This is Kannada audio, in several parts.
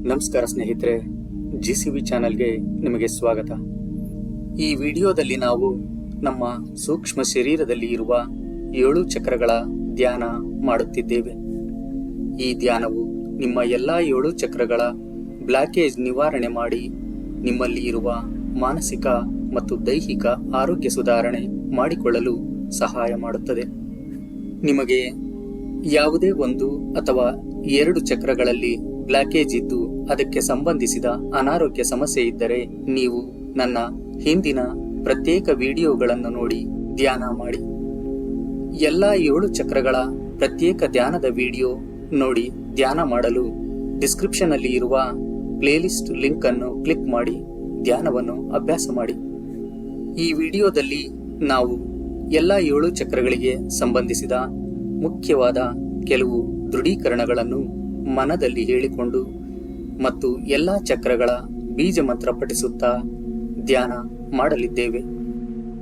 ನಮಸ್ಕಾರ ಸ್ನೇಹಿತರೆ, GCV ಚಾನೆಲ್ಗೆ ನಿಮಗೆ ಸ್ವಾಗತ. ಈ ವಿಡಿಯೋದಲ್ಲಿ ನಾವು ನಮ್ಮ ಸೂಕ್ಷ್ಮ ಶರೀರದಲ್ಲಿ ಇರುವ 7 ಚಕ್ರಗಳ ಧ್ಯಾನ ಮಾಡುತ್ತಿದ್ದೇವೆ. ಈ ಧ್ಯಾನವು ನಿಮ್ಮ ಎಲ್ಲಾ 7 ಚಕ್ರಗಳ ಬ್ಲಾಕೇಜ್ ನಿವಾರಣೆ ಮಾಡಿ ನಿಮ್ಮಲ್ಲಿ ಇರುವ ಮಾನಸಿಕ ಮತ್ತು ದೈಹಿಕ ಆರೋಗ್ಯ ಸುಧಾರಣೆ ಮಾಡಿಕೊಳ್ಳಲು ಸಹಾಯ ಮಾಡುತ್ತದೆ. ನಿಮಗೆ ಯಾವುದೇ ಒಂದು ಅಥವಾ 2 ಚಕ್ರಗಳಲ್ಲಿ ಬ್ಲಾಕೇಜ್ ಇದ್ದು ಅದಕ್ಕೆ ಸಂಬಂಧಿಸಿದ ಅನಾರೋಗ್ಯ ಸಮಸ್ಯೆ ಇದ್ದರೆ ನೀವು ನನ್ನ ಹಿಂದಿನ ಪ್ರತ್ಯೇಕ ವಿಡಿಯೋಗಳನ್ನು ನೋಡಿ ಧ್ಯಾನ ಮಾಡಿ. ಎಲ್ಲಾ 7 ಚಕ್ರಗಳ ಪ್ರತ್ಯೇಕ ಧ್ಯಾನದ ವಿಡಿಯೋ ನೋಡಿ ಧ್ಯಾನ ಮಾಡಲು ಡಿಸ್ಕ್ರಿಪ್ಷನ್ ಅಲ್ಲಿ ಇರುವ ಪ್ಲೇಲಿಸ್ಟ್ ಲಿಂಕ್ ಅನ್ನು ಕ್ಲಿಕ್ ಮಾಡಿ ಧ್ಯಾನವನ್ನು ಅಭ್ಯಾಸ ಮಾಡಿ. ಈ ವಿಡಿಯೋದಲ್ಲಿ ನಾವು ಎಲ್ಲಾ 7 ಚಕ್ರಗಳಿಗೆ ಸಂಬಂಧಿಸಿದ ಮುಖ್ಯವಾದ ಕೆಲವು ದೃಢೀಕರಣಗಳನ್ನು ಮನದಲ್ಲಿ ಹೇಳಿಕೊಂಡು ಮತ್ತು ಎಲ್ಲಾ ಚಕ್ರಗಳ ಬೀಜ ಮಂತ್ರ ಪಠಿಸುತ್ತಾ ಧ್ಯಾನ ಮಾಡಲಿದ್ದೇವೆ.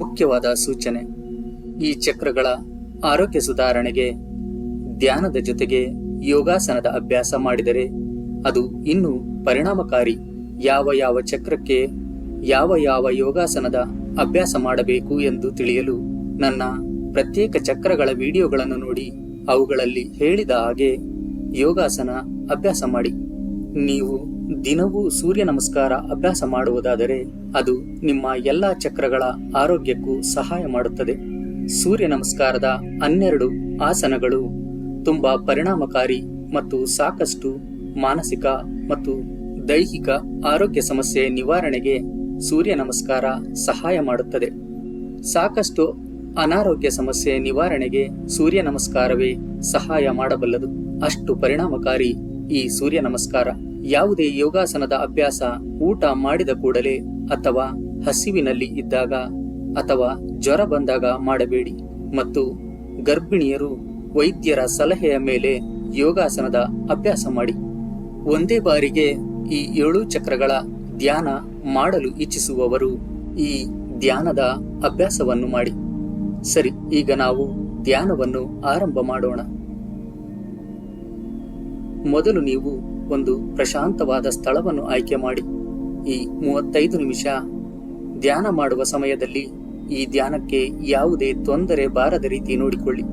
ಮುಖ್ಯವಾದ ಸೂಚನೆ: ಈ ಚಕ್ರಗಳ ಆರೋಗ್ಯ ಸುಧಾರಣೆಗೆ ಧ್ಯಾನದ ಜೊತೆಗೆ ಯೋಗಾಸನದ ಅಭ್ಯಾಸ ಮಾಡಿದರೆ ಅದು ಇನ್ನೂ ಪರಿಣಾಮಕಾರಿ. ಯಾವ ಚಕ್ರಕ್ಕೆ ಯಾವ ಯೋಗಾಸನದ ಅಭ್ಯಾಸ ಮಾಡಬೇಕು ಎಂದು ತಿಳಿಯಲು ನನ್ನ ಪ್ರತ್ಯೇಕ ಚಕ್ರಗಳ ವಿಡಿಯೋಗಳನ್ನು ನೋಡಿ ಅವುಗಳಲ್ಲಿ ಹೇಳಿದ ಹಾಗೆ ಯೋಗಾಸನ ಅಭ್ಯಾಸ ಮಾಡಿ. ನೀವು ದಿನವೂ ಸೂರ್ಯ ನಮಸ್ಕಾರ ಅಭ್ಯಾಸ ಮಾಡುವುದಾದರೆ ಅದು ನಿಮ್ಮ ಎಲ್ಲಾ ಚಕ್ರಗಳ ಆರೋಗ್ಯಕ್ಕೂ ಸಹಾಯ ಮಾಡುತ್ತದೆ. ಸೂರ್ಯ ನಮಸ್ಕಾರದ 12 ಆಸನಗಳು ತುಂಬಾ ಪರಿಣಾಮಕಾರಿ ಮತ್ತು ಸಾಕಷ್ಟು ಮಾನಸಿಕ ಮತ್ತು ದೈಹಿಕ ಆರೋಗ್ಯ ಸಮಸ್ಯೆ ನಿವಾರಣೆಗೆ ಸೂರ್ಯ ನಮಸ್ಕಾರ ಸಹಾಯ ಮಾಡುತ್ತದೆ. ಸಾಕಷ್ಟು ಅನಾರೋಗ್ಯ ಸಮಸ್ಯೆ ನಿವಾರಣೆಗೆ ಸೂರ್ಯ ನಮಸ್ಕಾರವೇ ಸಹಾಯ ಮಾಡಬಲ್ಲದು. ಅಷ್ಟು ಪರಿಣಾಮಕಾರಿ ಈ ಸೂರ್ಯ ನಮಸ್ಕಾರ. ಯಾವುದೇ ಯೋಗಾಸನದ ಅಭ್ಯಾಸ ಊಟ ಮಾಡಿದ ಕೂಡಲೇ ಅಥವಾ ಹಸಿವಿನಲ್ಲಿ ಇದ್ದಾಗ ಅಥವಾ ಜ್ವರ ಬಂದಾಗ ಮಾಡಬೇಡಿ ಮತ್ತು ಗರ್ಭಿಣಿಯರು ವೈದ್ಯರ ಸಲಹೆಯ ಮೇಲೆ ಯೋಗಾಸನದ ಅಭ್ಯಾಸ ಮಾಡಿ. ಒಂದೇ ಬಾರಿಗೆ ಈ 7 ಚಕ್ರಗಳ ಧ್ಯಾನ ಮಾಡಲು ಇಚ್ಛಿಸುವವರು ಈ ಧ್ಯಾನದ ಅಭ್ಯಾಸವನ್ನು ಮಾಡಿ. ಸರಿ, ಈಗ ನಾವು ಧ್ಯಾನವನ್ನು ಆರಂಭ ಮಾಡೋಣ. ಮೊದಲು ನೀವು ಒಂದು ಪ್ರಶಾಂತವಾದ ಸ್ಥಳವನ್ನು ಆಯ್ಕೆ ಮಾಡಿ. ಈ 35 ನಿಮಿಷ ಧ್ಯಾನ ಮಾಡುವ ಸಮಯದಲ್ಲಿ ಈ ಧ್ಯಾನಕ್ಕೆ ಯಾವುದೇ ತೊಂದರೆ ಬಾರದ ರೀತಿ ನೋಡಿಕೊಳ್ಳಿ.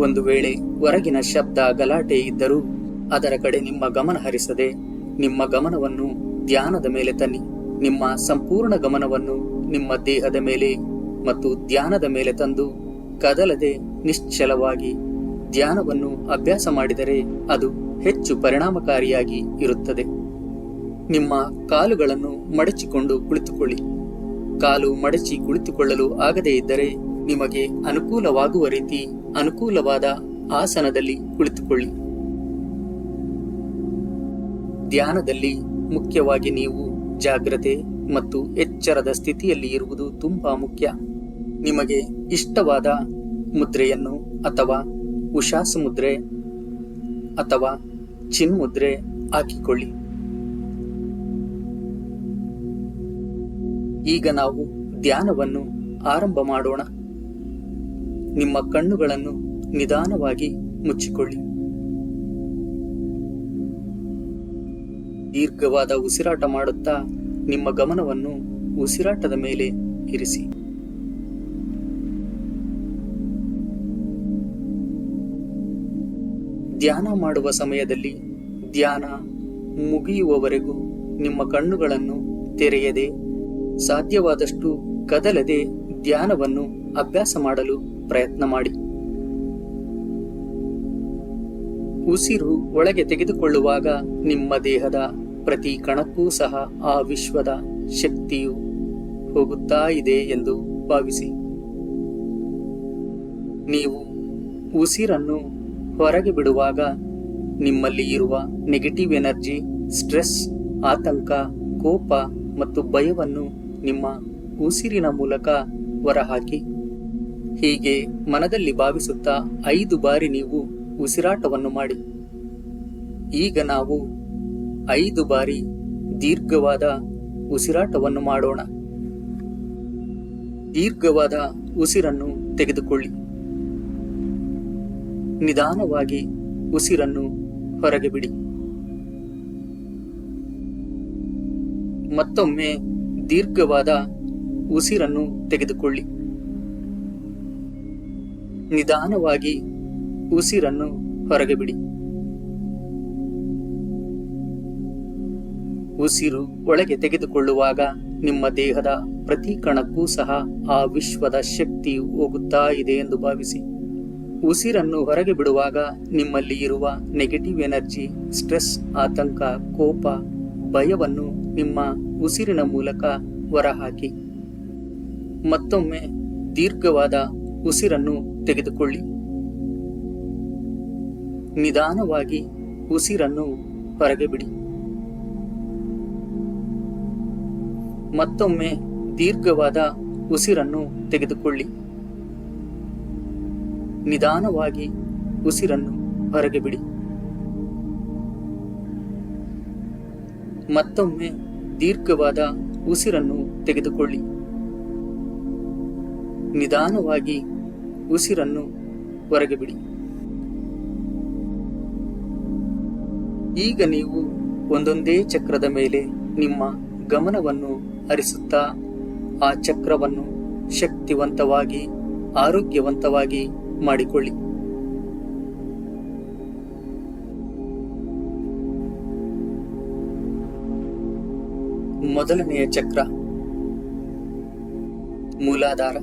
ಒಂದು ವೇಳೆ ಹೊರಗಿನ ಶಬ್ದ ಗಲಾಟೆ ಇದ್ದರೂ ಅದರ ಕಡೆ ನಿಮ್ಮ ಗಮನ ಹರಿಸದೆ ನಿಮ್ಮ ಗಮನವನ್ನು ಧ್ಯಾನದ ಮೇಲೆ ತನ್ನಿ. ನಿಮ್ಮ ಸಂಪೂರ್ಣ ಗಮನವನ್ನು ನಿಮ್ಮ ದೇಹದ ಮೇಲೆ ಮತ್ತು ಧ್ಯಾನದ ಮೇಲೆ ತಂದು ಕದಲದೆ ನಿಶ್ಚಲವಾಗಿ ಧ್ಯಾನವನ್ನು ಅಭ್ಯಾಸ ಮಾಡಿದರೆ ಅದು ಹೆಚ್ಚು ಪರಿಣಾಮಕಾರಿಯಾಗಿ ಇರುತ್ತದೆ. ನಿಮ್ಮ ಕಾಲುಗಳನ್ನು ಮಡಚಿಕೊಂಡು ಕುಳಿತುಕೊಳ್ಳಿ. ಕಾಲು ಮಡಚಿ ಕುಳಿತುಕೊಳ್ಳಲು ಆಗದೇ ಇದ್ದರೆ ನಿಮಗೆ ಅನುಕೂಲವಾಗುವ ರೀತಿ ಅನುಕೂಲವಾದ ಆಸನದಲ್ಲಿ ಕುಳಿತುಕೊಳ್ಳಿ. ಧ್ಯಾನದಲ್ಲಿ ಮುಖ್ಯವಾಗಿ ನೀವು ಜಾಗ್ರತೆ ಮತ್ತು ಎಚ್ಚರದ ಸ್ಥಿತಿಯಲ್ಲಿ ಇರುವುದು ತುಂಬಾ ಮುಖ್ಯ. ನಿಮಗೆ ಇಷ್ಟವಾದ ಮುದ್ರೆಯನ್ನು ಅಥವಾ ಉಶಾಸ ಮುದ್ರೆ ಅಥವಾ ಚಿನ್ಮುದ್ರೆ ಹಾಕಿಕೊಳ್ಳಿ. ಈಗ ನಾವು ಧ್ಯಾನವನ್ನು ಆರಂಭ ಮಾಡೋಣ. ನಿಮ್ಮ ಕಣ್ಣುಗಳನ್ನು ನಿಧಾನವಾಗಿ ಮುಚ್ಚಿಕೊಳ್ಳಿ. ದೀರ್ಘವಾದ ಉಸಿರಾಟ ಮಾಡುತ್ತಾ ನಿಮ್ಮ ಗಮನವನ್ನು ಉಸಿರಾಟದ ಮೇಲೆ ಇರಿಸಿ. ಧ್ಯಾನ ಮಾಡುವ ಸಮಯದಲ್ಲಿ ಧ್ಯಾನ ಮುಗಿಯುವವರೆಗೂ ನಿಮ್ಮ ಕಣ್ಣುಗಳನ್ನು ತೆರೆಯದೆ ಸಾಧ್ಯವಾದಷ್ಟು ಕದಲದೆ ಧ್ಯಾನವನ್ನು ಅಭ್ಯಾಸ ಮಾಡಲು ಪ್ರಯತ್ನ ಮಾಡಿ. ಉಸಿರು ಒಳಗೆ ತೆಗೆದುಕೊಳ್ಳುವಾಗ ನಿಮ್ಮ ದೇಹದ ಪ್ರತಿ ಕಣಕ್ಕೂ ಸಹ ಆ ವಿಶ್ವದ ಶಕ್ತಿಯು ಹೋಗುತ್ತಾ ಇದೆ ಎಂದು ಭಾವಿಸಿ. ನೀವು ಉಸಿರನ್ನು ಹೊರಗೆ ಬಿಡುವಾಗ ನಿಮ್ಮಲ್ಲಿ ಇರುವ ನೆಗೆಟಿವ್ ಎನರ್ಜಿ, ಸ್ಟ್ರೆಸ್, ಆತಂಕ, ಕೋಪ ಮತ್ತು ಭಯವನ್ನು ನಿಮ್ಮ ಉಸಿರಿನ ಮೂಲಕ ಹೊರಹಾಕಿ. ಹೀಗೆ ಮನದಲ್ಲಿ ಭಾವಿಸುತ್ತಾ 5 ಬಾರಿ ನೀವು ಉಸಿರಾಟವನ್ನು ಮಾಡಿ. ಈಗ ನಾವು 5 ಬಾರಿ ದೀರ್ಘವಾದ ಉಸಿರಾಟವನ್ನು ಮಾಡೋಣ. ದೀರ್ಘವಾದ ಉಸಿರನ್ನು ತೆಗೆದುಕೊಳ್ಳಿ. ನಿಧಾನವಾಗಿ ಉಸಿರನ್ನು ಹೊರಗೆ ಬಿಡಿ. ಮತ್ತೊಮ್ಮೆ ದೀರ್ಘವಾದ ಉಸಿರನ್ನು ತೆಗೆದುಕೊಳ್ಳಿ. ನಿಧಾನವಾಗಿ ಉಸಿರನ್ನು ಹೊರಗೆ ಬಿಡಿ. ಉಸಿರು ಒಳಗೆ ತೆಗೆದುಕೊಳ್ಳುವಾಗ ನಿಮ್ಮ ದೇಹದ ಪ್ರತಿ ಕಣಕ್ಕೂ ಸಹ ಆ ವಿಶ್ವದ ಶಕ್ತಿ ಹೋಗುತ್ತಾ ಇದೆ ಎಂದು ಭಾವಿಸಿ. ಉಸಿರನ್ನು ಹೊರಗೆ ಬಿಡುವಾಗ ನಿಮ್ಮಲ್ಲಿ ಇರುವ ನೆಗೆಟಿವ್ ಎನರ್ಜಿ, ಸ್ಟ್ರೆಸ್, ಆತಂಕ, ಕೋಪ, ಭಯವನ್ನು ನಿಮ್ಮ ಉಸಿರಿನ ಮೂಲಕ ಹೊರಹಾಕಿ. ಮತ್ತೊಮ್ಮೆ ದೀರ್ಘವಾದ ಉಸಿರನ್ನು ತೆಗೆದುಕೊಳ್ಳಿ. ನಿಧಾನವಾಗಿ ಉಸಿರನ್ನು ಹೊರಗೆ ಬಿಡಿ. ಮತ್ತೊಮ್ಮೆ ದೀರ್ಘವಾದ ಉಸಿರನ್ನು ತೆಗೆದುಕೊಳ್ಳಿ. ನಿಧಾನವಾಗಿ ಉಸಿರನ್ನು ಹೊರಗೆ ಬಿಡಿ. ಮತ್ತೊಮ್ಮೆ ದೀರ್ಘವಾದ ಉಸಿರನ್ನು ತೆಗೆದುಕೊಳ್ಳಿ. ನಿಧಾನವಾಗಿ ಉಸಿರನ್ನು ಹೊರಗೆ ಬಿಡಿ. ಈಗ ನೀವು ಒಂದೊಂದೇ ಚಕ್ರದ ಮೇಲೆ ನಿಮ್ಮ ಗಮನವನ್ನು ಹರಿಸುತ್ತಾ ಆ ಚಕ್ರವನ್ನು ಶಕ್ತಿವಂತವಾಗಿ, ಆರೋಗ್ಯವಂತವಾಗಿ ಮಾಡಿಕೊಳ್ಳಿ. ಮೊದಲನೆಯ ಚಕ್ರ ಮೂಲಾಧಾರ.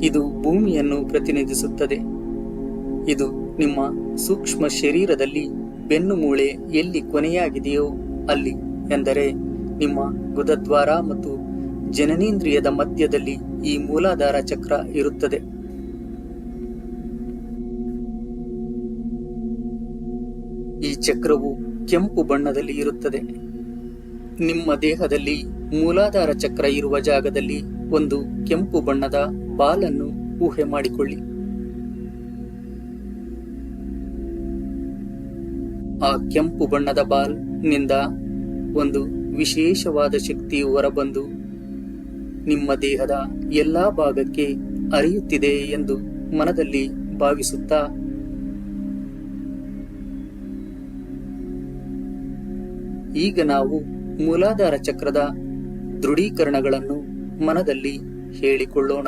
ಇದು ಭೂಮಿಯನ್ನು ಪ್ರತಿನಿಧಿಸುತ್ತದೆ. ಇದು ನಿಮ್ಮ ಸೂಕ್ಷ್ಮ ಶರೀರದಲ್ಲಿ ಬೆನ್ನು ಮೂಳೆ ಎಲ್ಲಿ ಕೊನೆಯಾಗಿದೆಯೋ ಅಲ್ಲಿ, ಎಂದರೆ ನಿಮ್ಮ ಗುದದ್ವಾರ ಮತ್ತು ಜನನೇಂದ್ರಿಯದ ಮಧ್ಯದಲ್ಲಿ ಈ ಮೂಲಾಧಾರ ಚಕ್ರ ಇರುತ್ತದೆ. ಈ ಚಕ್ರವು ಕೆಂಪು ಬಣ್ಣದಲ್ಲಿ ಇರುತ್ತದೆ. ನಿಮ್ಮ ದೇಹದಲ್ಲಿ ಮೂಲಾಧಾರ ಚಕ್ರ ಇರುವ ಜಾಗದಲ್ಲಿ ಒಂದು ಕೆಂಪು ಬಣ್ಣದ ಬಾಲನ್ನು ಊಹೆ ಮಾಡಿಕೊಳ್ಳಿ. ಆ ಕೆಂಪು ಬಣ್ಣದ ಬಾಲ್ ನಿಂದ ಒಂದು ವಿಶೇಷವಾದ ಶಕ್ತಿಯು ಹೊರಬಂದು ನಿಮ್ಮ ದೇಹದ ಎಲ್ಲಾ ಭಾಗಕ್ಕೆ ಹರಿಯುತ್ತಿದೆ ಎಂದು ಮನದಲ್ಲಿ ಭಾವಿಸುತ್ತಾ ಈಗ ನಾವು ಮೂಲಾಧಾರ ಚಕ್ರದ ದೃಢೀಕರಣಗಳನ್ನು ಮನದಲ್ಲಿ ಹೇಳಿಕೊಳ್ಳೋಣ.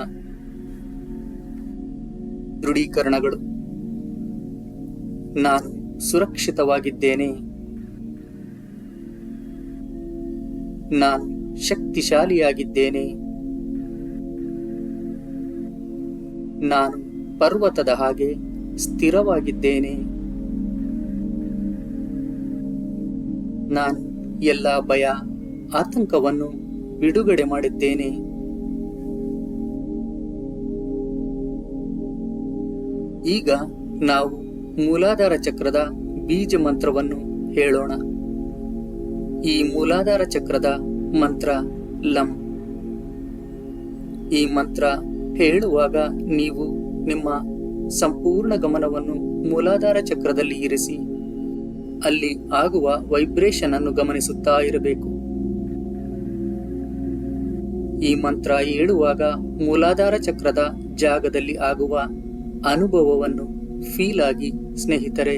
ದೃಢೀಕರಣಗಳು: ನಾನು ಸುರಕ್ಷಿತವಾಗಿದ್ದೇನೆ. ನಾನು ಶಕ್ತಿಶಾಲಿಯಾಗಿದ್ದೇನೆ. ನಾನು ಪರ್ವತದ ಹಾಗೆ ಸ್ಥಿರವಾಗಿದ್ದೇನೆ. ನಾನು ಎಲ್ಲ ಭಯ, ಆತಂಕವನ್ನು ಬಿಡುಗಡೆ ಮಾಡಿದ್ದೇನೆ. ಈಗ ನಾವು ಮೂಲಾಧಾರ ಚಕ್ರದ ಬೀಜ ಮಂತ್ರವನ್ನು ಹೇಳೋಣ. ಈ ಮೂಲಾಧಾರ ಚಕ್ರದ ಮಂತ್ರ ಲಂ. ಈ ಮಂತ್ರ ಹೇಳುವಾಗ ನೀವು ನಿಮ್ಮ ಸಂಪೂರ್ಣ ಗಮನವನ್ನು ಮೂಲಾಧಾರ ಚಕ್ರದಲ್ಲಿ ಇರಿಸಿ ಅಲ್ಲಿ ಆಗುವ ವೈಬ್ರೇಷನ್ ಅನ್ನು ಗಮನಿಸುತ್ತಾ ಇರಬೇಕು. ಈ ಮಂತ್ರ ಹೇಳುವಾಗ ಮೂಲಾಧಾರ ಚಕ್ರದ ಜಾಗದಲ್ಲಿ ಆಗುವ ಅನುಭವವನ್ನು ಫೀಲ್ ಆಗಿ ಸ್ನೇಹಿತರೆ.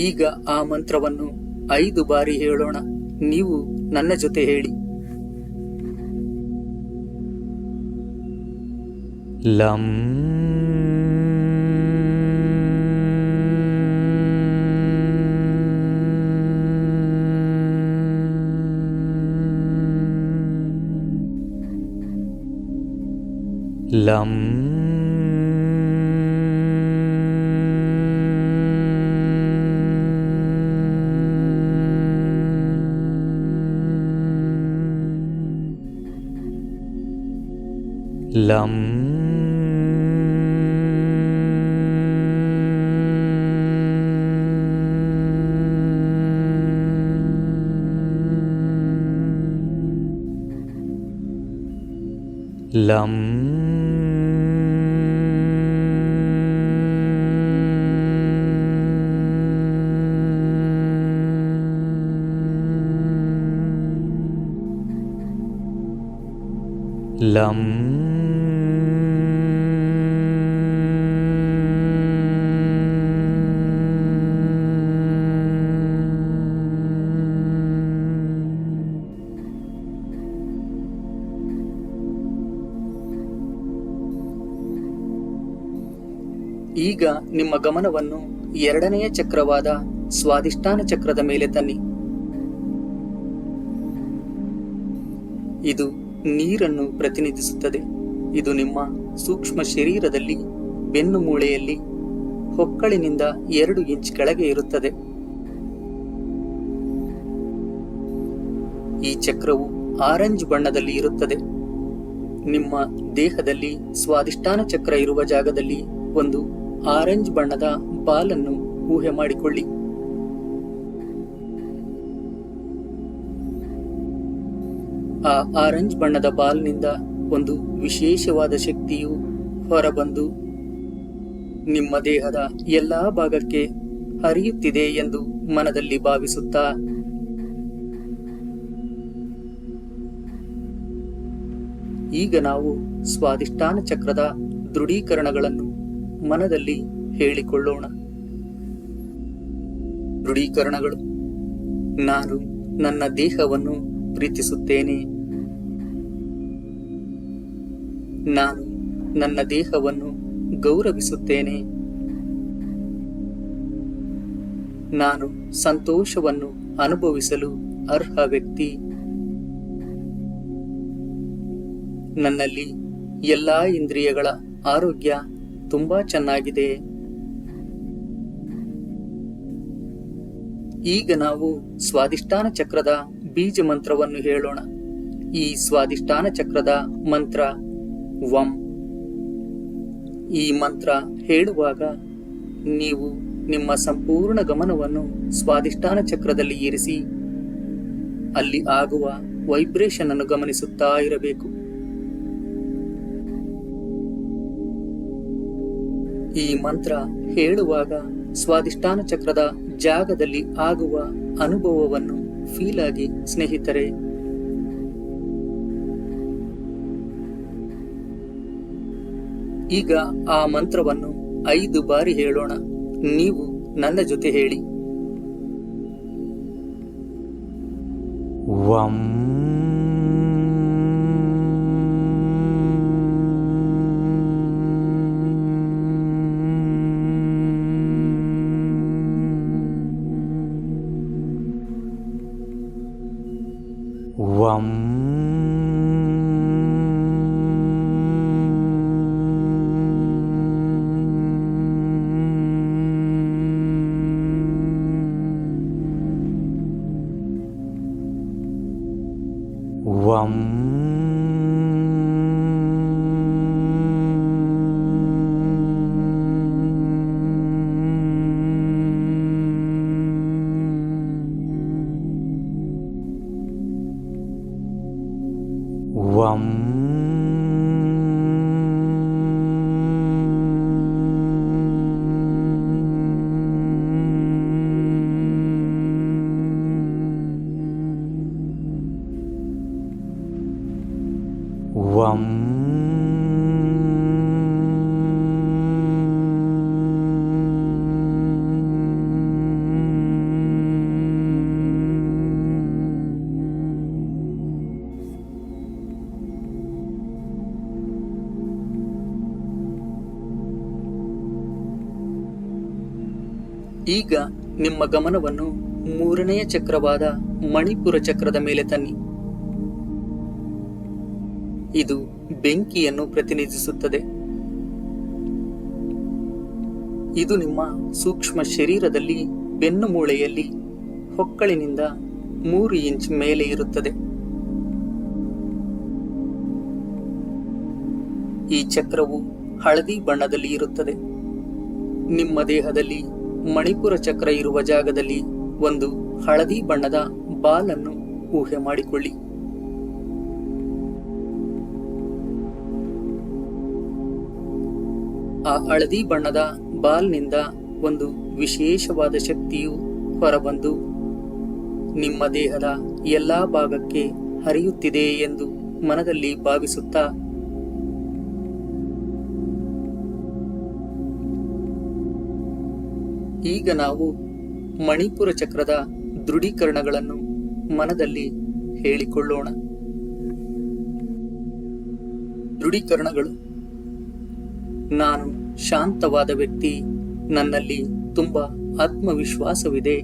ಈಗ ಆ ಮಂತ್ರವನ್ನು 5 ಬಾರಿ ಹೇಳೋಣ. ನೀವು ನನ್ನ ಜೊತೆ ಹೇಳಿ. ಲಂ ಲಂ ಲಂ ಲಂ ಲಂ ಈಗ ನಿಮ್ಮ ಗಮನವನ್ನು ಎರಡನೆಯ ಚಕ್ರವಾದ ಸ್ವಾಧಿಷ್ಠಾನ ಚಕ್ರದ ಮೇಲೆ ತನ್ನಿ. ಇದು ನೀರನ್ನು ಪ್ರತಿನಿಧಿಸುತ್ತದೆ. ಇದು ನಿಮ್ಮ ಸೂಕ್ಷ್ಮ ಶರೀರದಲ್ಲಿ ಬೆನ್ನು ಮೂಳೆಯಲ್ಲಿ ಹೊಕ್ಕಳಿನಿಂದ 2 ಇಂಚ್ ಕೆಳಗೆ ಇರುತ್ತದೆ. ಈ ಚಕ್ರವು ಆರೆಂಜ್ ಬಣ್ಣದಲ್ಲಿ ಇರುತ್ತದೆ. ನಿಮ್ಮ ದೇಹದಲ್ಲಿ ಸ್ವಾಧಿಷ್ಠಾನ ಚಕ್ರ ಇರುವ ಜಾಗದಲ್ಲಿ ಒಂದು ಆರೆಂಜ್ ಬಣ್ಣದ ಬಾಲ್ ಅನ್ನು ಊಹೆ ಮಾಡಿಕೊಳ್ಳಿ. ಆ ಆರೆಂಜ್ ಬಣ್ಣದ ಬಾಲ್ನಿಂದ ಒಂದು ವಿಶೇಷವಾದ ಶಕ್ತಿಯು ಹೊರಬಂದು ನಿಮ್ಮ ದೇಹದ ಎಲ್ಲಾ ಭಾಗಕ್ಕೆ ಹರಿಯುತ್ತಿದೆ ಎಂದು ಮನದಲ್ಲಿ ಭಾವಿಸುತ್ತಾ ಈಗ ನಾವು ಸ್ವಾಧಿಷ್ಠಾನ ಚಕ್ರದ ದೃಢೀಕರಣಗಳನ್ನು ಮನದಲ್ಲಿ ಹೇಳಿಕೊಳ್ಳೋಣ. ದೃಢೀಕರಣಗಳು: ನಾನು ನನ್ನ ದೇಹವನ್ನು ಪ್ರೀತಿಸುತ್ತೇನೆ. ನಾನು ನನ್ನ ದೇಹವನ್ನು ಗೌರವಿಸುತ್ತೇನೆ. ನಾನು ಸಂತೋಷವನ್ನು ಅನುಭವಿಸಲು ಅರ್ಹ ವ್ಯಕ್ತಿ. ನನ್ನಲ್ಲಿ ಎಲ್ಲಾ ಇಂದ್ರಿಯಗಳ ಆರೋಗ್ಯ ತುಂಬಾ ಚೆನ್ನಾಗಿದೆ. ಈಗ ನಾವು ಸ್ವಾಧಿಷ್ಠಾನ ಚಕ್ರದ ಬೀಜ ಮಂತ್ರವನ್ನು ಹೇಳೋಣ. ಈ ಸ್ವಾಧಿಷ್ಠಾನ ಚಕ್ರದ ಮಂತ್ರ ವಂ. ಈ ಮಂತ್ರ ಹೇಳುವಾಗ ನೀವು ನಿಮ್ಮ ಸಂಪೂರ್ಣ ಗಮನವನ್ನು ಸ್ವಾಧಿಷ್ಠಾನ ಚಕ್ರದಲ್ಲಿ ಇರಿಸಿ ಅಲ್ಲಿ ಆಗುವ ವೈಬ್ರೇಷನ್ ಅನ್ನು ಗಮನಿಸುತ್ತಾ ಇರಬೇಕು. ಈ ಮಂತ್ರ ಹೇಳುವಾಗ ಸ್ವಾಧಿಷ್ಠಾನ ಚಕ್ರದ ಜಾಗದಲ್ಲಿ ಆಗುವ ಅನುಭವವನ್ನು ಫೀಲ್ ಆಗಿ ಸ್ನೇಹಿತರೆ. ಈಗ ಆ ಮಂತ್ರವನ್ನು 5 ಬಾರಿ ಹೇಳೋಣ. ನೀವು ನನ್ನ ಜೊತೆ ಹೇಳಿ. ವಂ. ವಂ. ವಂ. ವಂ. ವಂ. ಈಗ ನಿಮ್ಮ ಗಮನವನ್ನು 3ನೆಯ ಚಕ್ರವಾದ ಮಣಿಪುರ ಚಕ್ರದ ಮೇಲೆ ತನ್ನಿ. ಇದು ಬೆಂಕಿಯನ್ನು ಪ್ರತಿನಿಧಿಸುತ್ತದೆ. ಇದು ನಿಮ್ಮ ಸೂಕ್ಷ್ಮ ಶರೀರದಲ್ಲಿ ಬೆನ್ನು ಮೂಳೆಯಲ್ಲಿ ಹೊಕ್ಕಳಿನಿಂದ 3 ಇಂಚ್ ಮೇಲೆ ಇರುತ್ತದೆ. ಈ ಚಕ್ರವು ಹಳದಿ ಬಣ್ಣದಲ್ಲಿ ಇರುತ್ತದೆ. ನಿಮ್ಮ ದೇಹದಲ್ಲಿ ಮಣಿಪುರ ಚಕ್ರ ಇರುವ ಜಾಗದಲ್ಲಿ ಒಂದು ಹಳದಿ ಬಣ್ಣದ ಬಾಲ್ ಅನ್ನು ಊಹೆ ಮಾಡಿಕೊಳ್ಳಿ. ಆ ಹಳದಿ ಬಣ್ಣದ ಬಾಲ್ನಿಂದ ಒಂದು ವಿಶೇಷವಾದ ಶಕ್ತಿಯು ಹೊರಬಂದು ನಿಮ್ಮ ದೇಹದ ಎಲ್ಲಾ ಭಾಗಕ್ಕೆ ಹರಿಯುತ್ತಿದೆ ಎಂದು ಮನದಲ್ಲಿ ಭಾವಿಸುತ್ತಾ ಈಗ ನಾವು ಮಣಿಪುರ ಚಕ್ರದ ದೃಢೀಕರಣಗಳನ್ನು ಮನದಲ್ಲಿ ಹೇಳಿಕೊಳ್ಳೋಣ. ದೃಢೀಕರಣಗಳು: ನಾನು ಶಾಂತವಾದ ವ್ಯಕ್ತಿ. ನನ್ನಲ್ಲಿ ತುಂಬಾ ಆತ್ಮವಿಶ್ವಾಸವಿದೆ.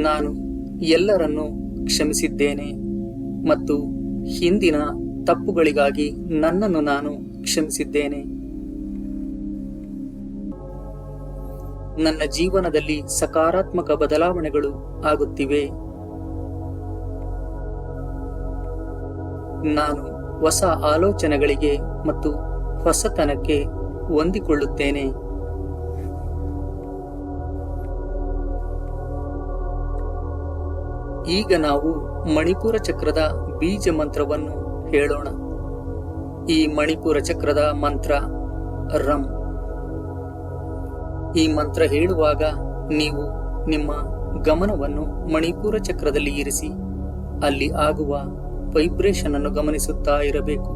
ನಾನು ಎಲ್ಲರನ್ನೂ ಕ್ಷಮಿಸಿದ್ದೇನೆ ಮತ್ತು ಹಿಂದಿನ ತಪ್ಪುಗಳಿಗಾಗಿ ನನ್ನನ್ನು ನಾನು ಕ್ಷಮಿಸಿದ್ದೇನೆ. ನನ್ನ ಜೀವನದಲ್ಲಿ ಸಕಾರಾತ್ಮಕ ಬದಲಾವಣೆಗಳು ಆಗುತ್ತಿವೆ. ನಾನು ಹೊಸ ಆಲೋಚನೆಗಳಿಗೆ ಮತ್ತು ಹೊಸತನಕ್ಕೆ ಹೊಂದಿಕೊಳ್ಳುತ್ತೇನೆ. ಈಗ ನಾವು ಮಣಿಪುರ ಚಕ್ರದ ಬೀಜ ಮಂತ್ರವನ್ನು ಹೇಳೋಣ. ಈ ಮಣಿಪುರ ಚಕ್ರದ ಮಂತ್ರ ರಂ. ಈ ಮಂತ್ರ ಹೇಳುವಾಗ ನೀವು ನಿಮ್ಮ ಗಮನವನ್ನು ಮಣಿಪುರ ಚಕ್ರದಲ್ಲಿ ಇರಿಸಿ ಅಲ್ಲಿ ಆಗುವ ವೈಬ್ರೇಷನ್ ಅನ್ನು ಗಮನಿಸುತ್ತಾ ಇರಬೇಕು.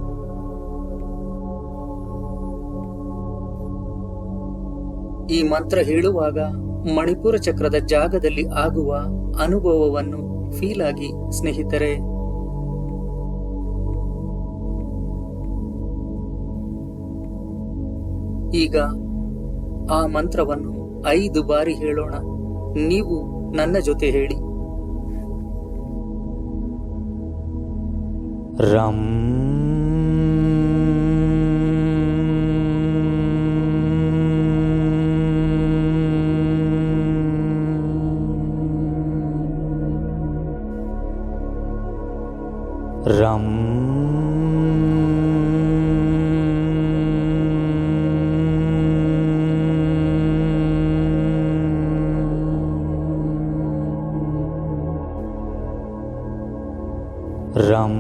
ಈ ಮಂತ್ರ ಹೇಳುವಾಗ ಮಣಿಪುರ ಚಕ್ರದ ಜಾಗದಲ್ಲಿ ಆಗುವ ಅನುಭವವನ್ನು ಫೀಲ್ ಆಗಿ ಸ್ನೇಹಿತರೆ. ಈಗ ಆ ಮಂತ್ರವನ್ನು 5 ಬಾರಿ ಹೇಳೋಣ. ನೀವು ನನ್ನ ಜೊತೆ ಹೇಳಿ. ರಂ. ರಂ. ರಂ.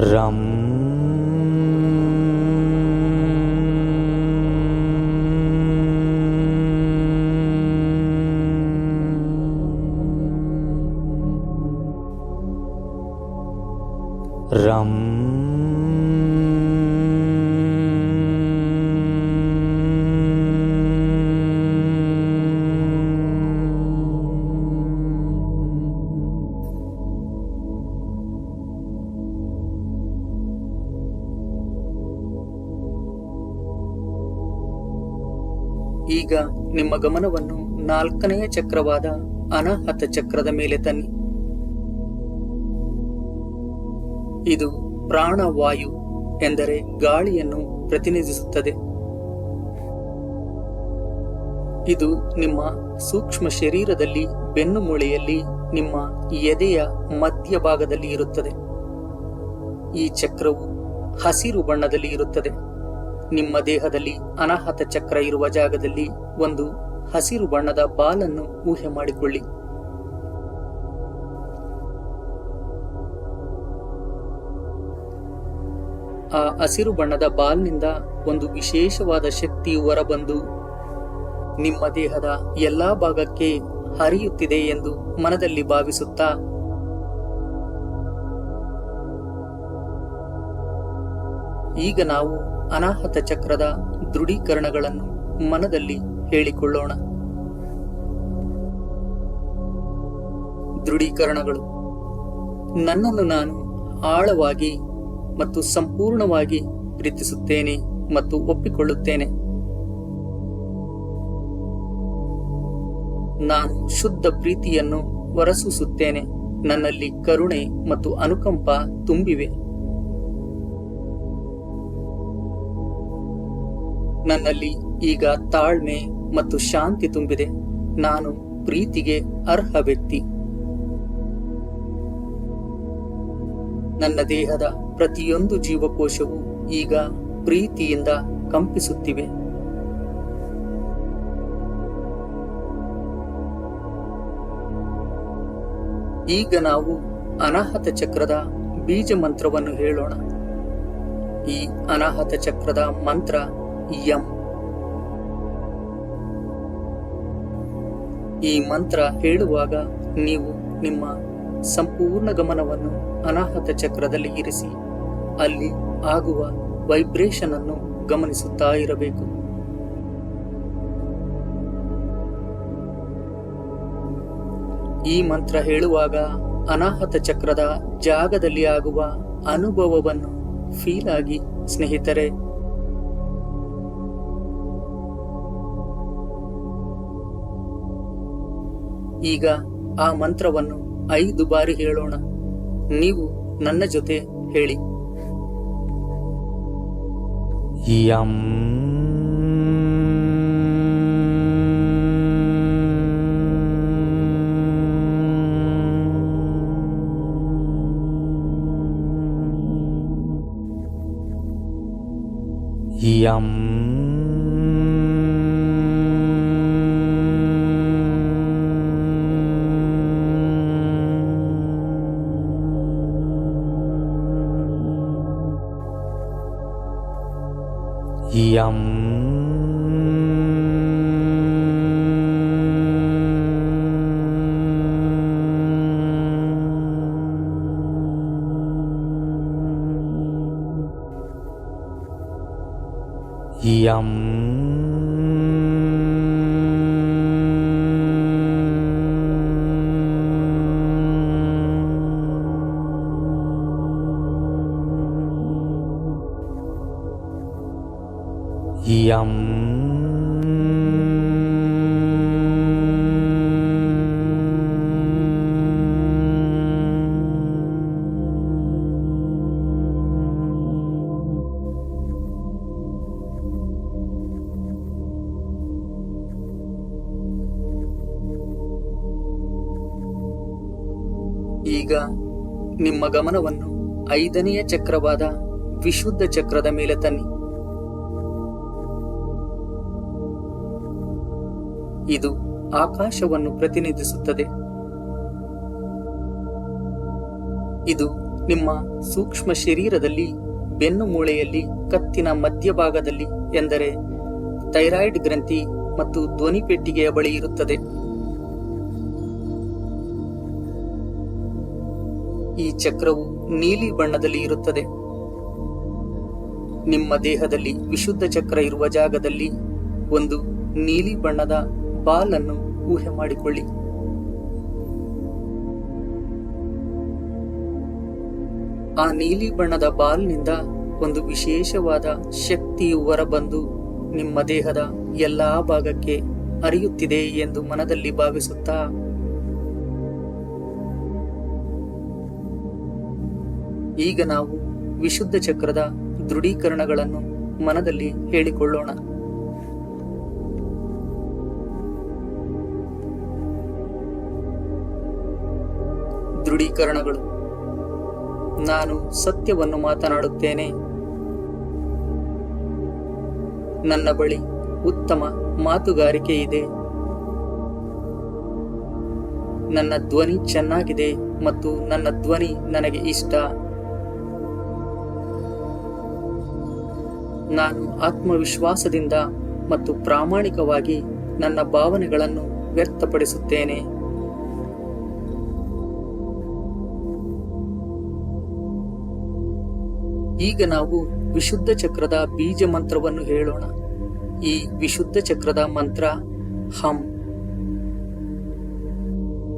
ರಂ. ರಂ. ಈಗ ನಿಮ್ಮ ಗಮನವನ್ನು 4ನೆಯ ಚಕ್ರವಾದ ಅನಾಹತ ಚಕ್ರದ ಮೇಲೆ ತನ್ನಿ. ಇದು ಪ್ರಾಣವಾಯು ಎಂದರೆ ಗಾಳಿಯನ್ನು ಪ್ರತಿನಿಧಿಸುತ್ತದೆ. ಇದು ನಿಮ್ಮ ಸೂಕ್ಷ್ಮ ಶರೀರದಲ್ಲಿ ಬೆನ್ನು ಮೂಳೆಯಲ್ಲಿ ನಿಮ್ಮ ಎದೆಯ ಮಧ್ಯಭಾಗದಲ್ಲಿ ಇರುತ್ತದೆ. ಈ ಚಕ್ರವು ಹಸಿರು ಬಣ್ಣದಲ್ಲಿ ಇರುತ್ತದೆ. ನಿಮ್ಮ ದೇಹದಲ್ಲಿ ಅನಾಹತ ಚಕ್ರ ಇರುವ ಜಾಗದಲ್ಲಿ ಒಂದು ಹಸಿರು ಬಣ್ಣದ ಬಾಲನ್ನು ಊಹೆ ಮಾಡಿಕೊಳ್ಳಿ. ಆ ಹಸಿರು ಬಣ್ಣದ ಬಾಲ್ನಿಂದ ಒಂದು ವಿಶೇಷವಾದ ಶಕ್ತಿಯು ಹೊರಬಂದು ನಿಮ್ಮ ದೇಹದ ಎಲ್ಲಾ ಭಾಗಕ್ಕೆ ಹರಿಯುತ್ತಿದೆ ಎಂದು ಮನದಲ್ಲಿ ಭಾವಿಸುತ್ತಾ ಈಗ ನಾವು ಅನಾಹತ ಚಕ್ರದ ದೃಢೀಕರಣಗಳನ್ನು ಮನದಲ್ಲಿ ಹೇಳಿಕೊಳ್ಳೋಣ. ದೃಢೀಕರಣಗಳು: ನನ್ನನ್ನು ನಾನು ಆಳವಾಗಿ ಮತ್ತು ಸಂಪೂರ್ಣವಾಗಿ ಪ್ರೀತಿಸುತ್ತೇನೆ ಮತ್ತು ಒಪ್ಪಿಕೊಳ್ಳುತ್ತೇನೆ. ನಾನು ಶುದ್ಧ ಪ್ರೀತಿಯನ್ನು ಹೊರಸೂಸುತ್ತೇನೆ. ನನ್ನಲ್ಲಿ ಕರುಣೆ ಮತ್ತು ಅನುಕಂಪ ತುಂಬಿವೆ. ನನ್ನಲ್ಲಿ ಈಗ ತಾಳ್ಮೆ ಮತ್ತು ಶಾಂತಿ ತುಂಬಿದೆ. ನಾನು ಪ್ರೀತಿಗೆ ಅರ್ಹ ವ್ಯಕ್ತಿ. ನನ್ನ ದೇಹದ ಪ್ರತಿಯೊಂದು ಜೀವಕೋಶವು ಈಗ ಪ್ರೀತಿಯಿಂದ ಕಂಪಿಸುತ್ತಿವೆ. ಈಗ ನಾವು ಅನಾಹತ ಚಕ್ರದ ಬೀಜ ಮಂತ್ರವನ್ನು ಹೇಳೋಣ. ಈ ಅನಾಹತ ಚಕ್ರದ ಮಂತ್ರ ಯಂ. ಈ ಮಂತ್ರ ಹೇಳುವಾಗ ನೀವು ನಿಮ್ಮ ಸಂಪೂರ್ಣ ಗಮನವನ್ನು ಅನಾಹತ ಚಕ್ರದಲ್ಲಿ ಇರಿಸಿ ಅಲ್ಲಿ ಆಗುವ ವೈಬ್ರೇಷನ್ ಅನ್ನು ಗಮನಿಸುತ್ತಾ ಇರಬೇಕು. ಈ ಮಂತ್ರ ಹೇಳುವಾಗ ಅನಾಹತ ಚಕ್ರದ ಜಾಗದಲ್ಲಿ ಆಗುವ ಅನುಭವವನ್ನು ಫೀಲ್ ಆಗಿ ಸ್ನೇಹಿತರೆ. ಈಗ ಆ ಮಂತ್ರವನ್ನು 5 ಬಾರಿ ಹೇಳೋಣ. ನೀವು ನನ್ನ ಜೊತೆ ಹೇಳಿ. M M M M M ಈಗ ನಿಮ್ಮ ಗಮನವನ್ನು 5ನೆಯ ಚಕ್ರವಾದ ವಿಶುದ್ಧ ಚಕ್ರದ ಮೇಲೆ ತನ್ನಿ. ಇದು ಆಕಾಶವನ್ನು ಪ್ರತಿನಿಧಿಸುತ್ತದೆ. ಇದು ನಿಮ್ಮ ಸೂಕ್ಷ್ಮ ಶರೀರದಲ್ಲಿ ಬೆನ್ನು ಮೂಳೆಯಲ್ಲಿ ಕತ್ತಿನ ಮಧ್ಯಭಾಗದಲ್ಲಿ, ಎಂದರೆ ಥೈರಾಯ್ಡ್ ಗ್ರಂಥಿ ಮತ್ತು ಧ್ವನಿ ಪೆಟ್ಟಿಗೆಯ ಬಳಿ ಇರುತ್ತದೆ. ಈ ಚಕ್ರವು ನೀಲಿ ಬಣ್ಣದಲ್ಲಿ ಇರುತ್ತದೆ. ನಿಮ್ಮ ದೇಹದಲ್ಲಿ ವಿಶುದ್ಧ ಚಕ್ರ ಇರುವ ಜಾಗದಲ್ಲಿ ಒಂದು ನೀಲಿ ಬಣ್ಣದ ಬಾಲ್ ಅನ್ನು ಊಹೆ ಮಾಡಿಕೊಳ್ಳಿ. ಆ ನೀಲಿ ಬಣ್ಣದ ಬಾಲ್ನಿಂದ ಒಂದು ವಿಶೇಷವಾದ ಶಕ್ತಿಯು ಹೊರಬಂದು ನಿಮ್ಮ ದೇಹದ ಎಲ್ಲಾ ಭಾಗಕ್ಕೆ ಹರಿಯುತ್ತಿದೆ ಎಂದು ಮನದಲ್ಲಿ ಭಾವಿಸುತ್ತಾ ಈಗ ನಾವು ವಿಶುದ್ಧ ಚಕ್ರದ ದೃಢೀಕರಣಗಳನ್ನು ಮನದಲ್ಲಿ ಹೇಳಿಕೊಳ್ಳೋಣ. ದೃಢೀಕರಣಗಳು. ನಾನು ಸತ್ಯವನ್ನು ಮಾತನಾಡುತ್ತೇನೆ. ನನ್ನ ಬಳಿ ಉತ್ತಮ ಮಾತುಗಾರಿಕೆ ಇದೆ. ನನ್ನ ಧ್ವನಿ ಚೆನ್ನಾಗಿದೆ ಮತ್ತು ನನ್ನ ಧ್ವನಿ ನನಗೆ ಇಷ್ಟ. ನಾನು ಆತ್ಮವಿಶ್ವಾಸದಿಂದ ಮತ್ತು ಪ್ರಾಮಾಣಿಕವಾಗಿ ನನ್ನ ಭಾವನೆಗಳನ್ನು ವ್ಯಕ್ತಪಡಿಸುತ್ತೇನೆ. ಈಗ ನಾವು ವಿಶುದ್ಧ ಚಕ್ರದ ಬೀಜ ಮಂತ್ರವನ್ನು ಹೇಳೋಣ. ಈ ವಿಶುದ್ಧ ಚಕ್ರದ ಮಂತ್ರ ಹಂ.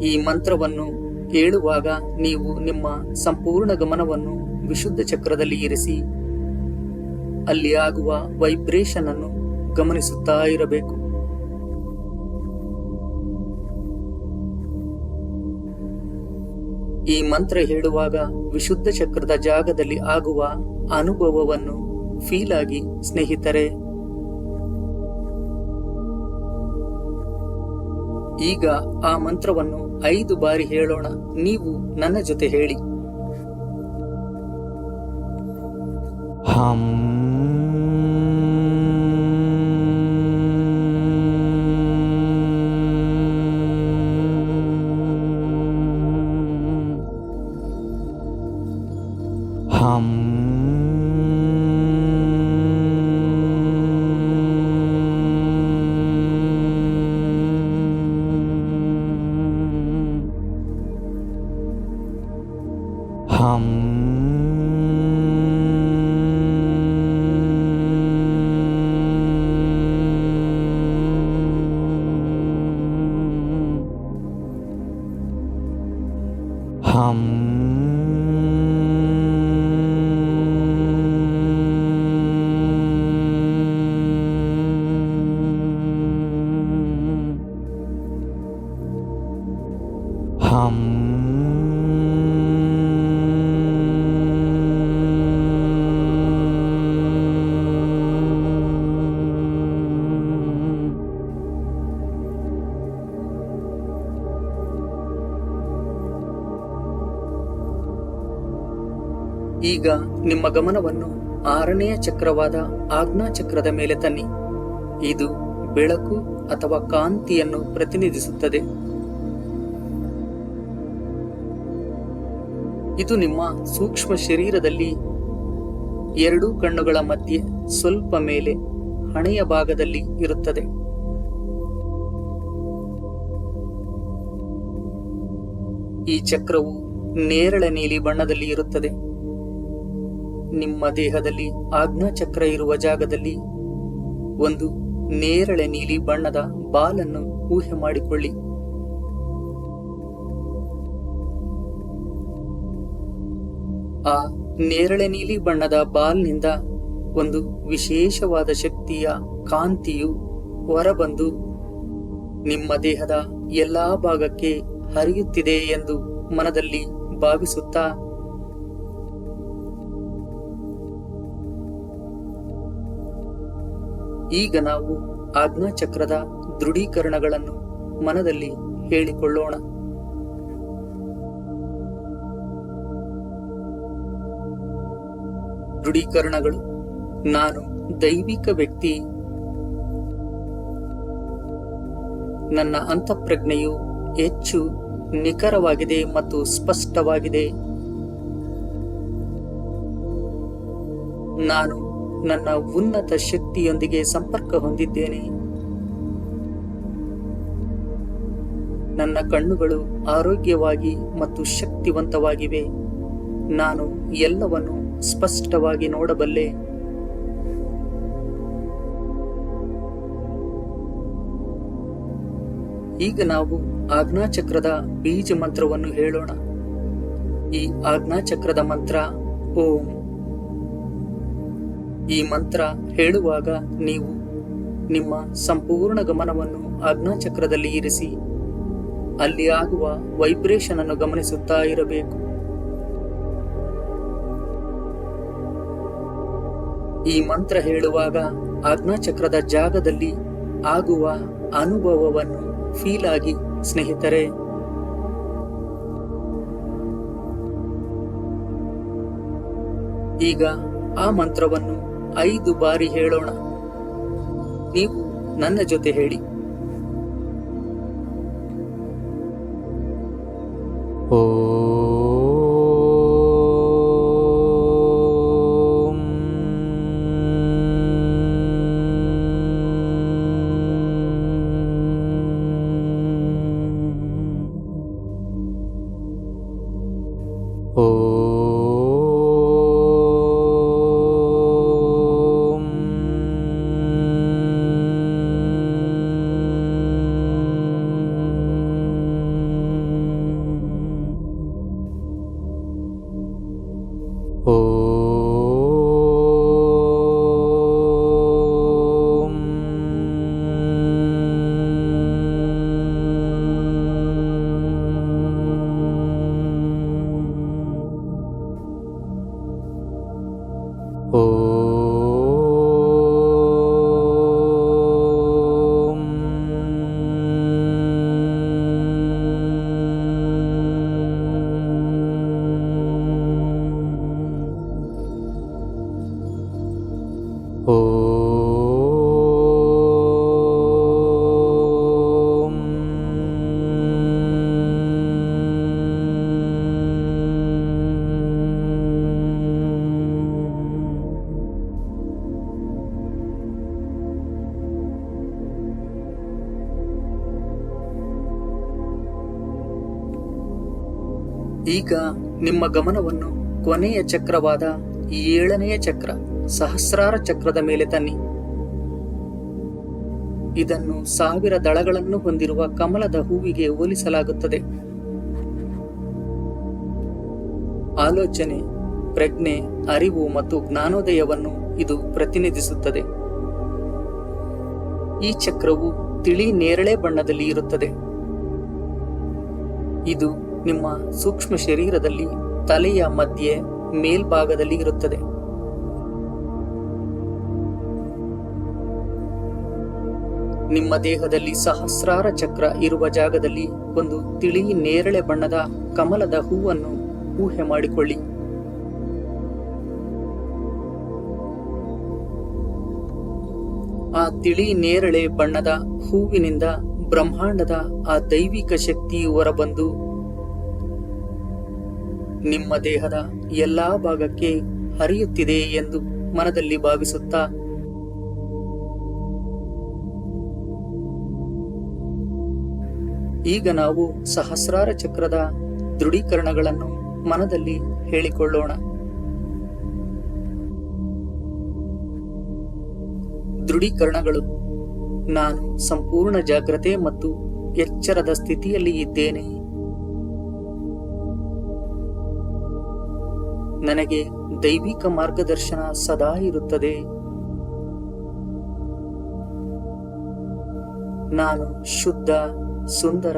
ಈ ಮಂತ್ರವನ್ನು ಹೇಳುವಾಗ ನೀವು ನಿಮ್ಮ ಸಂಪೂರ್ಣ ಗಮನವನ್ನು ವಿಶುದ್ಧ ಚಕ್ರದಲ್ಲಿ ಇರಿಸಿ ಅಲ್ಲಿ ಆಗುವ ವೈಬ್ರೇಷನ್ ಅನ್ನು ಗಮನಿಸುತ್ತಾ ಇರಬೇಕು. ಈ ಮಂತ್ರ ಹೇಳುವಾಗ ವಿಶುದ್ಧ ಚಕ್ರದ ಜಾಗದಲ್ಲಿ ಆಗುವ ಅನುಭವವನ್ನು ಫೀಲ್ ಆಗಿ ಸ್ನೇಹಿತರೆ. ಈಗ ಆ ಮಂತ್ರವನ್ನು 5 ಬಾರಿ ಹೇಳೋಣ. ನೀವು ನನ್ನ ಜೊತೆ ಹೇಳಿ. ಹಂ ಹಂ ಹಂ ಹಂ ಹಂ ಈಗ ನಿಮ್ಮ ಗಮನವನ್ನು 6ನೆಯ ಚಕ್ರವಾದ ಆಜ್ಞಾ ಚಕ್ರದ ಮೇಲೆ ತನ್ನಿ. ಇದು ಬೆಳಕು ಅಥವಾ ಕಾಂತಿಯನ್ನು ಪ್ರತಿನಿಧಿಸುತ್ತದೆ. ಇದು ನಿಮ್ಮ ಸೂಕ್ಷ್ಮ ಶರೀರದಲ್ಲಿ 2 ಕಣ್ಣುಗಳ ಮಧ್ಯೆ ಸ್ವಲ್ಪ ಮೇಲೆ ಹಣೆಯ ಭಾಗದಲ್ಲಿ ಇರುತ್ತದೆ. ಈ ಚಕ್ರವು ನೇರಳೆ ನೀಲಿ ಬಣ್ಣದಲ್ಲಿ ಇರುತ್ತದೆ. ನಿಮ್ಮ ದೇಹದಲ್ಲಿ ಆಜ್ಞಾ ಚಕ್ರ ಇರುವ ಜಾಗದಲ್ಲಿ ಒಂದು ನೇರಳೆ ನೀಲಿ ಬಣ್ಣದ ಬಾಲ್ ಅನ್ನು ಊಹೆ ಮಾಡಿಕೊಳ್ಳಿ. ಆ ನೇರಳೆ ನೀಲಿ ಬಣ್ಣದ ಬಾಲ್ನಿಂದ ಒಂದು ವಿಶೇಷವಾದ ಶಕ್ತಿಯ ಕಾಂತಿಯು ಹೊರಬಂದು ನಿಮ್ಮ ದೇಹದ ಎಲ್ಲಾ ಭಾಗಕ್ಕೆ ಹರಿಯುತ್ತಿದೆ ಎಂದು ಮನದಲ್ಲಿ ಭಾವಿಸುತ್ತಾ ಈಗ ನಾವು ಆಜ್ಞಾ ಚಕ್ರದ ದೃಢೀಕರಣಗಳನ್ನು ಮನದಲ್ಲಿ ಹೇಳಿಕೊಳ್ಳೋಣ. ದೃಢೀಕರಣಗಳು: ನಾನು ದೈವಿಕ ವ್ಯಕ್ತಿ. ನನ್ನ ಅಂತಃಪ್ರಜ್ಞೆಯು ಹೆಚ್ಚು ನಿಖರವಾಗಿದೆ ಮತ್ತು ಸ್ಪಷ್ಟವಾಗಿದೆ. ನಾನು ನನ್ನ ಉನ್ನತ ಶಕ್ತಿಯೊಂದಿಗೆ ಸಂಪರ್ಕ ಹೊಂದಿದ್ದೇನೆ. ನನ್ನ ಕಣ್ಣುಗಳು ಆರೋಗ್ಯವಾಗಿ ಮತ್ತು ಶಕ್ತಿವಂತವಾಗಿವೆ. ನಾನು ಎಲ್ಲವನ್ನು ಸ್ಪಷ್ಟವಾಗಿ ನೋಡಬಲ್ಲೆ. ಈಗ ನಾವು ಆಜ್ಞಾಚಕ್ರದ ಬೀಜ ಮಂತ್ರವನ್ನು ಹೇಳೋಣ. ಈ ಆಜ್ಞಾಚಕ್ರದ ಮಂತ್ರ ಓಂ. ಈ ಮಂತ್ರ ಹೇಳುವಾಗ ನೀವು ನಿಮ್ಮ ಸಂಪೂರ್ಣ ಗಮನವನ್ನು ಆಜ್ಞಾಚಕ್ರದಲ್ಲಿ ಇರಿಸಿ ಅಲ್ಲಿ ಆಗುವ ವೈಬ್ರೇಷನ್ ಅನ್ನು ಗಮನಿಸುತ್ತಾ ಇರಬೇಕು. ಈ ಮಂತ್ರ ಹೇಳುವಾಗ ಆಜ್ಞಾಚಕ್ರದ ಜಾಗದಲ್ಲಿ ಆಗುವ ಅನುಭವವನ್ನು ಫೀಲ್ ಆಗಿ ಸ್ನೇಹಿತರೆ. ಈಗ ಆ ಮಂತ್ರವನ್ನು 5 ಬಾರಿ ಹೇಳೋಣ. ನೀವು ನನ್ನ ಜೊತೆ ಹೇಳಿ. ಓಂ ಈಗ ನಿಮ್ಮ ಗಮನವನ್ನು ಕೊನೆಯ ಚಕ್ರವಾದ 7ನೆಯ ಚಕ್ರ ಸಹಸ್ರಾರ ಚಕ್ರದ ಮೇಲೆ ತನ್ನಿ. ಇದನ್ನು 1000 ದಳಗಳನ್ನು ಹೊಂದಿರುವ ಕಮಲದ ಹೂವಿಗೆ ಹೋಲಿಸಲಾಗುತ್ತದೆ. ಆಲೋಚನೆ, ಪ್ರಜ್ಞೆ, ಅರಿವು ಮತ್ತು ಜ್ಞಾನೋದಯವನ್ನು ಇದು ಪ್ರತಿನಿಧಿಸುತ್ತದೆ. ಈ ಚಕ್ರವು ತಿಳಿ ನೇರಳೆ ಬಣ್ಣದಲ್ಲಿ ಇರುತ್ತದೆ. ಇದು ನಿಮ್ಮ ಸೂಕ್ಷ್ಮ ಶರೀರದಲ್ಲಿ ತಲೆಯ ಮಧ್ಯೆ ಮೇಲ್ಭಾಗದಲ್ಲಿ ಇರುತ್ತದೆ. ನಿಮ್ಮ ದೇಹದಲ್ಲಿ ಸಹಸ್ರಾರ ಚಕ್ರ ಇರುವ ಜಾಗದಲ್ಲಿ ಒಂದು ತಿಳಿ ನೇರಳೆ ಬಣ್ಣದ ಕಮಲದ ಹೂವನ್ನು ಊಹೆ ಮಾಡಿಕೊಳ್ಳಿ. ಆ ತಿಳಿ ನೇರಳೆ ಬಣ್ಣದ ಹೂವಿನಿಂದ ಬ್ರಹ್ಮಾಂಡದ ಆ ದೈವಿಕ ಶಕ್ತಿಯು ಹೊರಬಂದು ನಿಮ್ಮ ದೇಹದ ಎಲ್ಲಾ ಭಾಗಕ್ಕೆ ಹರಿಯುತ್ತಿದೆ ಎಂದು ಮನದಲ್ಲಿ ಭಾವಿಸುತ್ತಾ ಈಗ ನಾವು ಸಹಸ್ರಾರ ಚಕ್ರದ ದೃಢೀಕರಣಗಳನ್ನು ಮನದಲ್ಲಿ ಹೇಳಿಕೊಳ್ಳೋಣ. ದೃಢೀಕರಣಗಳು: ನಾನು ಸಂಪೂರ್ಣ ಜಾಗ್ರತೆ ಮತ್ತು ಎಚ್ಚರದ ಸ್ಥಿತಿಯಲ್ಲಿ ಇದ್ದೇನೆ. ನನಗೆ ದೈವಿಕ ಮಾರ್ಗದರ್ಶನ ಸದಾ ಇರುತ್ತದೆ. ನಾನು ಶುದ್ಧ, ಸುಂದರ,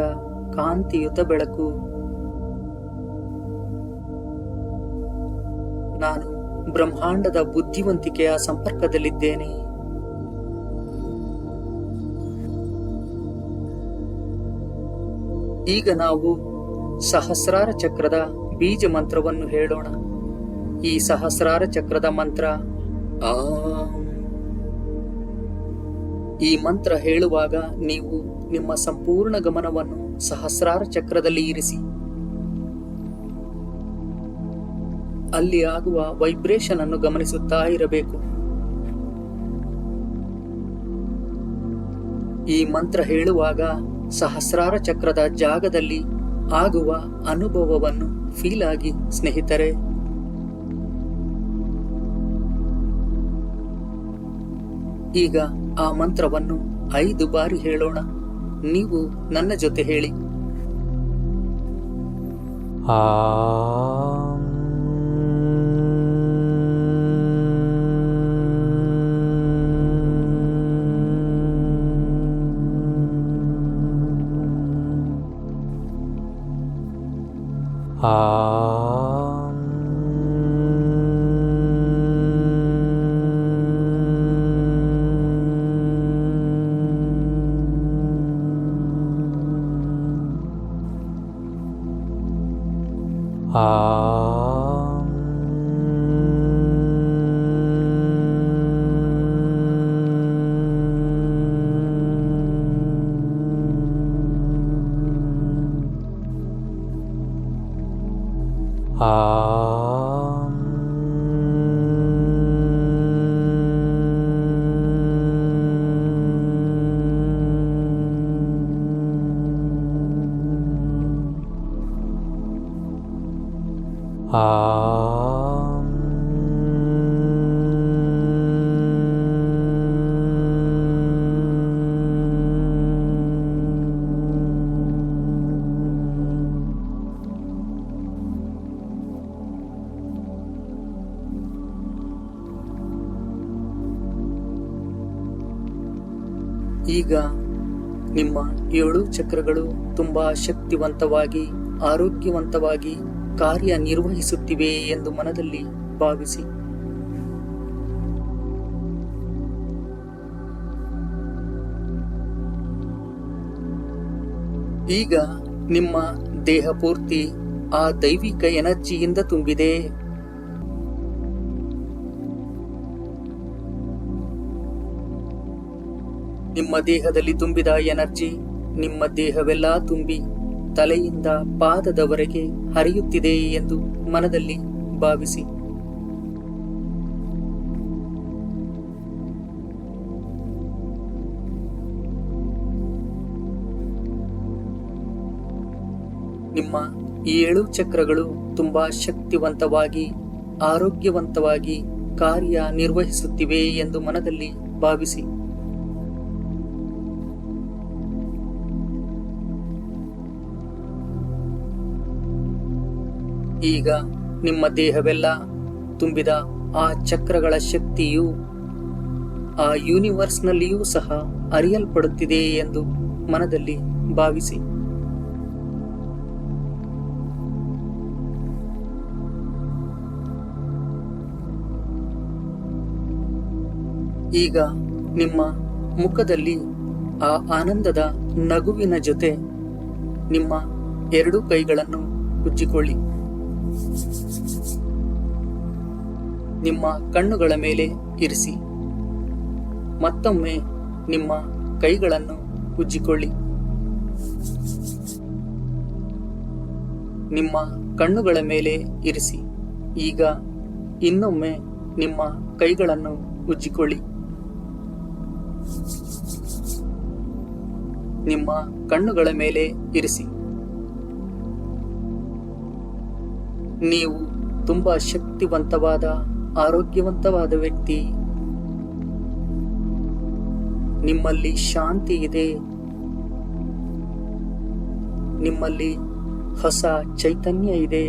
ಕಾಂತಿಯುತ ಬೆಳಕು. ನಾನು ಬ್ರಹ್ಮಾಂಡದ ಬುದ್ಧಿವಂತಿಕೆಯ ಸಂಪರ್ಕದಲ್ಲಿದ್ದೇನೆ. ಈಗ ನಾವು ಸಹಸ್ರಾರ ಚಕ್ರದ ಬೀಜ ಮಂತ್ರವನ್ನು ಹೇಳೋಣ. ಈ ಸಹಸ್ರಾರ ಚಕ್ರದ ಮಂತ್ರ ಆಂ. ಈ ಮಂತ್ರ ಹೇಳುವಾಗ ನೀವು ನಿಮ್ಮ ಸಂಪೂರ್ಣ ಗಮನವನ್ನು ಸಹಸ್ರಾರ ಚಕ್ರದಲ್ಲಿ ಇರಿಸಿ. ಅಲ್ಲಿ ಆಗುವ ವೈಬ್ರೇಷನ್ ಅನ್ನು ಗಮನಿಸುತ್ತಾ ಇರಬೇಕು. ಈ ಮಂತ್ರ ಹೇಳುವಾಗ ಸಹಸ್ರಾರ ಚಕ್ರದ ಜಾಗದಲ್ಲಿ ಆಗುವ ಅನುಭವವನ್ನು ಫೀಲ್ ಆಗಿ ಸ್ನೇಹಿತರೆ. ಈಗ ಆ ಮಂತ್ರವನ್ನು 5 ಬಾರಿ ಹೇಳೋಣ. ನೀವು ನನ್ನ ಜೊತೆ ಹೇಳಿ. ಆಂ. ಆಂ. ಆಂ. ಆಂ. ಆಂ. ಈಗ ನಿಮ್ಮ 7 ಚಕ್ರಗಳು ತುಂಬಾ ಶಕ್ತಿವಂತವಾಗಿ, ಆರೋಗ್ಯವಂತವಾಗಿ ಕಾರ್ಯನಿರ್ವಹಿಸುತ್ತಿವೆ ಎಂದು ಮನದಲ್ಲಿ ಭಾವಿಸಿ. ಈಗ ನಿಮ್ಮ ದೇಹ ಪೂರ್ತಿ ಆ ದೈವಿಕ ಎನರ್ಜಿಯಿಂದ ತುಂಬಿದೆ. ನಿಮ್ಮ ದೇಹದಲ್ಲಿ ತುಂಬಿದ ಎನರ್ಜಿ ನಿಮ್ಮ ದೇಹವೆಲ್ಲ ತುಂಬಿ ತಲೆಯಿಂದ ಪಾದದವರೆಗೆ ಹರಿಯುತ್ತಿದೆ ಎಂದು ಮನದಲ್ಲಿ ಭಾವಿಸಿ. ನಿಮ್ಮ 7 ಚಕ್ರಗಳು ತುಂಬಾ ಶಕ್ತಿವಂತವಾಗಿ, ಆರೋಗ್ಯವಂತವಾಗಿ ಕಾರ್ಯನಿರ್ವಹಿಸುತ್ತಿವೆ ಎಂದು ಮನದಲ್ಲಿ ಭಾವಿಸಿ. ಈಗ ನಿಮ್ಮ ದೇಹವೆಲ್ಲ ತುಂಬಿದ ಆ ಚಕ್ರಗಳ ಶಕ್ತಿಯು ಆ ಯೂನಿವರ್ಸ್ನಲ್ಲಿಯೂ ಸಹ ಅರಿಯಲ್ಪಡುತ್ತಿದೆ ಎಂದು ಮನದಲ್ಲಿ ಭಾವಿಸಿ. ಈಗ ನಿಮ್ಮ ಮುಖದಲ್ಲಿ ಆ ಆನಂದದ ನಗುವಿನ ಜೊತೆ ನಿಮ್ಮ ಎರಡೂ ಕೈಗಳನ್ನು ಉಜ್ಜಿಕೊಳ್ಳಿ. ನಿಮ್ಮ ಕಣ್ಣುಗಳ ಮೇಲೆ ಇರಿಸಿ. ಮತ್ತೊಮ್ಮೆ ನಿಮ್ಮ ಕೈಗಳನ್ನು ಉಜ್ಜಿಕೊಳ್ಳಿ. ನಿಮ್ಮ ಕಣ್ಣುಗಳ ಮೇಲೆ ಇರಿಸಿ. ಈಗ ಇನ್ನೊಮ್ಮೆ ನಿಮ್ಮ ಕೈಗಳನ್ನು ಉಜ್ಜಿಕೊಳ್ಳಿ. ನಿಮ್ಮ ಕಣ್ಣುಗಳ ಮೇಲೆ ಇರಿಸಿ. ನೀವು ತುಂಬಾ ಶಕ್ತಿವಂತವಾದ, ಆರೋಗ್ಯವಂತವಾದ ವ್ಯಕ್ತಿ. ನಿಮ್ಮಲ್ಲಿ ಶಾಂತಿ ಇದೆ. ನಿಮ್ಮಲ್ಲಿ ಹೊಸ ಚೈತನ್ಯ ಇದೆ.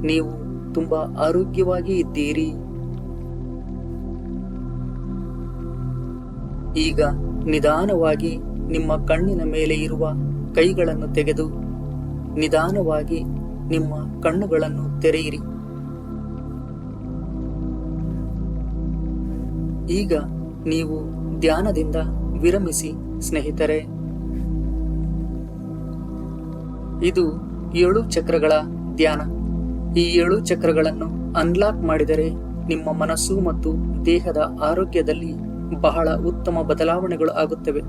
ನೀವು ತುಂಬಾ ಆರೋಗ್ಯವಾಗಿ ಇದ್ದೀರಿ. ಈಗ ನಿಧಾನವಾಗಿ ನಿಮ್ಮ ಕಣ್ಣಿನ ಮೇಲೆ ಇರುವ ಕೈಗಳನ್ನು ತೆಗೆದು ನಿಧಾನವಾಗಿ ನಿಮ್ಮ ಕಣ್ಣುಗಳನ್ನು ತೆರೆಯಿರಿ. ಈಗ ನೀವು ಧ್ಯಾನದಿಂದ ವಿರಮಿಸಿ ಸ್ನೇಹಿತರೆ. ಇದು 7 ಚಕ್ರಗಳ ಧ್ಯಾನ. ಈ 7 ಚಕ್ರಗಳನ್ನು ಅನ್ಲಾಕ್ ಮಾಡಿದರೆ ನಿಮ್ಮ ಮನಸ್ಸು ಮತ್ತು ದೇಹದ ಆರೋಗ್ಯದಲ್ಲಿ ಬಹಳ ಉತ್ತಮ ಬದಲಾವಣೆಗಳು ಆಗುತ್ತವೆ.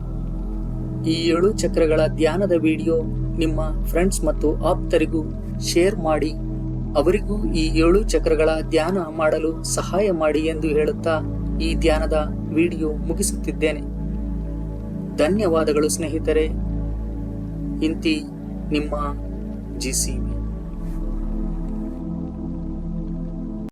ಈ 7 ಚಕ್ರಗಳ ಧ್ಯಾನದ ವಿಡಿಯೋ ನಿಮ್ಮ ಫ್ರೆಂಡ್ಸ್ ಮತ್ತು ಆಪ್ತರಿಗೂ ಶೇರ್ ಮಾಡಿ, ಅವರಿಗೂ ಈ 7 ಚಕ್ರಗಳ ಧ್ಯಾನ ಮಾಡಲು ಸಹಾಯ ಮಾಡಿ ಎಂದು ಹೇಳುತ್ತಾ ಈ ಧ್ಯಾನದ ವಿಡಿಯೋ ಮುಗಿಸುತ್ತಿದ್ದೇನೆ. ಧನ್ಯವಾದಗಳು ಸ್ನೇಹಿತರೆ. ಇಂತಿ ನಿಮ್ಮ GC.